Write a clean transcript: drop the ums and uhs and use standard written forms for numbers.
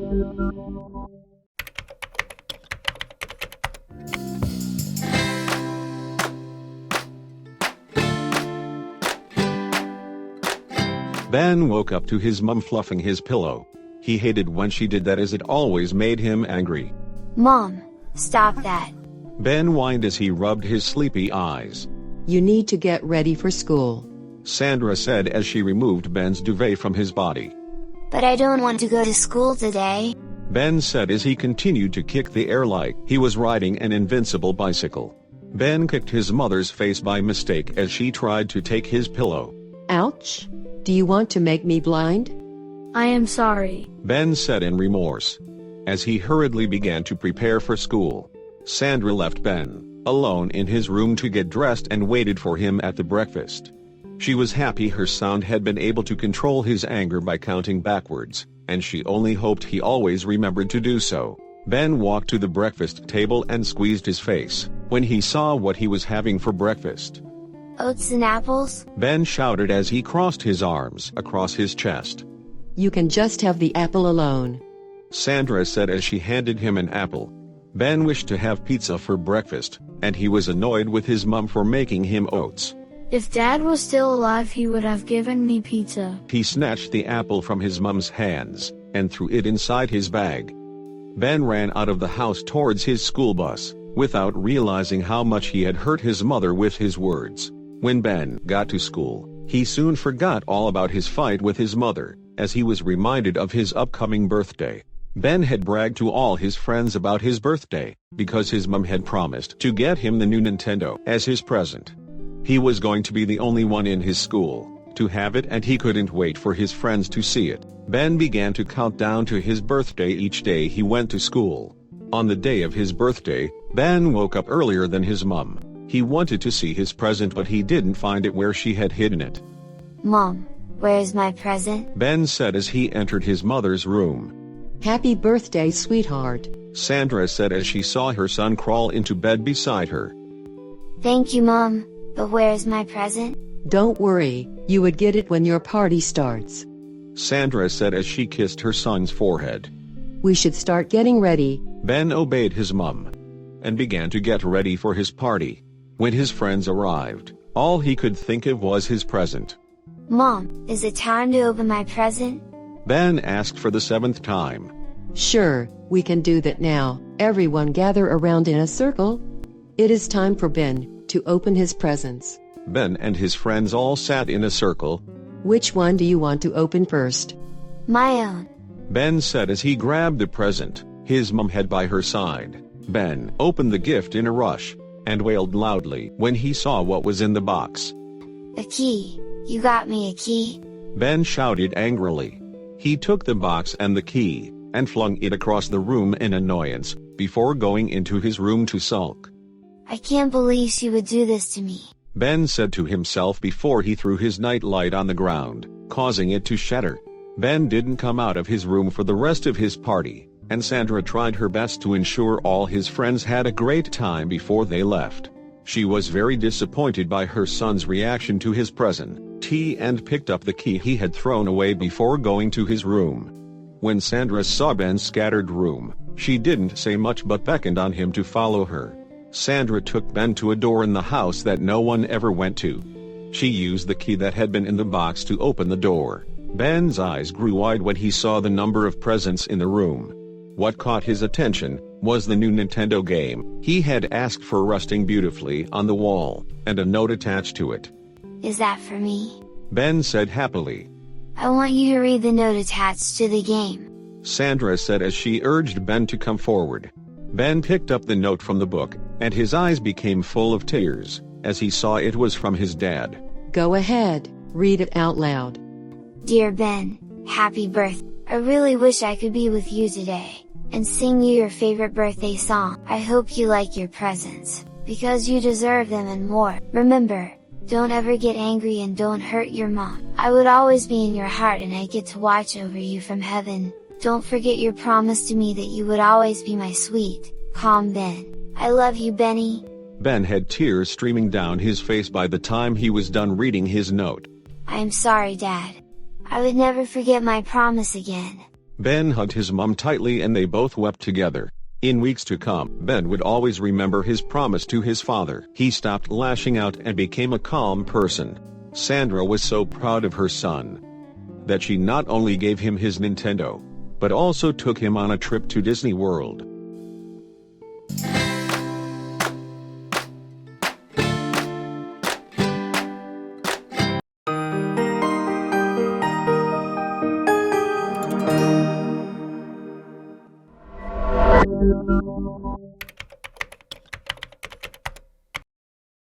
Ben woke up to his mom fluffing his pillow. He hated when she did that as it always made him angry. Mom, stop that. Ben whined as he rubbed his sleepy eyes. You need to get ready for school, Sandra said as she removed Ben's duvet from his body. But I don't want to go to school today. Ben said as he continued to kick the air like he was riding an invincible bicycle. Ben kicked his mother's face by mistake as she tried to take his pillow. Ouch! Do you want to make me blind? I am sorry, Ben said in remorse. As he hurriedly began to prepare for school, Sandra left Ben alone in his room to get dressed and waited for him at the breakfast. She was happy her son had been able to control his anger by counting backwards, and she only hoped he always remembered to do so. Ben walked to the breakfast table and squeezed his face when he saw what he was having for breakfast. Oats and apples? Ben shouted as he crossed his arms across his chest. You can just have the apple alone, Sandra said as she handed him an apple. Ben wished to have pizza for breakfast, and he was annoyed with his mom for making him oats. If Dad was still alive he would have given me pizza. He snatched the apple from his mom's hands and threw it inside his bag. Ben ran out of the house towards his school bus, without realizing how much he had hurt his mother with his words. When Ben got to school, he soon forgot all about his fight with his mother, as he was reminded of his upcoming birthday. Ben had bragged to all his friends about his birthday, because his mom had promised to get him the new Nintendo as his present. He was going to be the only one in his school to have it, and he couldn't wait for his friends to see it. Ben began to count down to his birthday each day he went to school. On the day of his birthday, Ben woke up earlier than his mom. He wanted to see his present, but he didn't find it where she had hidden it. Mom, where is my present? Ben said as he entered his mother's room. Happy birthday, sweetheart, Sandra said as she saw her son crawl into bed beside her. Thank you, Mom, but where is my present? Don't worry, you would get it when your party starts. Sandra said as she kissed her son's forehead. We should start getting ready. Ben obeyed his mom and began to get ready for his party. When his friends arrived, all he could think of was his present. Mom, is it time to open my present? Ben asked for the 7th time. Sure, we can do that now. Everyone gather around in a circle. It is time for Ben to open his presents. Ben and his friends all sat in a circle. Which one do you want to open first? My own. Ben said as he grabbed the present his mom had by her side. Ben opened the gift in a rush and wailed loudly when he saw what was in the box. A key. You got me a key? Ben shouted angrily. He took the box and the key and flung it across the room in annoyance before going into his room to sulk. I can't believe she would do this to me, Ben said to himself before he threw his nightlight on the ground, causing it to shatter. Ben didn't come out of his room for the rest of his party, and Sandra tried her best to ensure all his friends had a great time before they left. She was very disappointed by her son's reaction to his present and picked up the key he had thrown away before going to his room. When Sandra saw Ben's scattered room, she didn't say much but beckoned on him to follow her. Sandra took Ben to a door in the house that no one ever went to. She used the key that had been in the box to open the door. Ben's eyes grew wide when he saw the number of presents in the room. What caught his attention was the new Nintendo game he had asked for, resting beautifully on the wall, and a note attached to it. Is that for me? Ben said happily. I want you to read the note attached to the game, Sandra said as she urged Ben to come forward. Ben picked up the note from the book, and his eyes became full of tears as he saw it was from his dad. Go ahead, read it out loud. Dear Ben, happy birthday. I really wish I could be with you today and sing you your favorite birthday song. I hope you like your presents, because you deserve them and more. Remember, don't ever get angry and don't hurt your mom. I would always be in your heart and I get to watch over you from heaven. Don't forget your promise to me that you would always be my sweet, calm Ben. I love you, Benny. Ben had tears streaming down his face by the time he was done reading his note. I am sorry, Dad. I would never forget my promise again. Ben hugged his mom tightly and they both wept together. In weeks to come, Ben would always remember his promise to his father. He stopped lashing out and became a calm person. Sandra was so proud of her son that she not only gave him his Nintendo, but also took him on a trip to Disney World.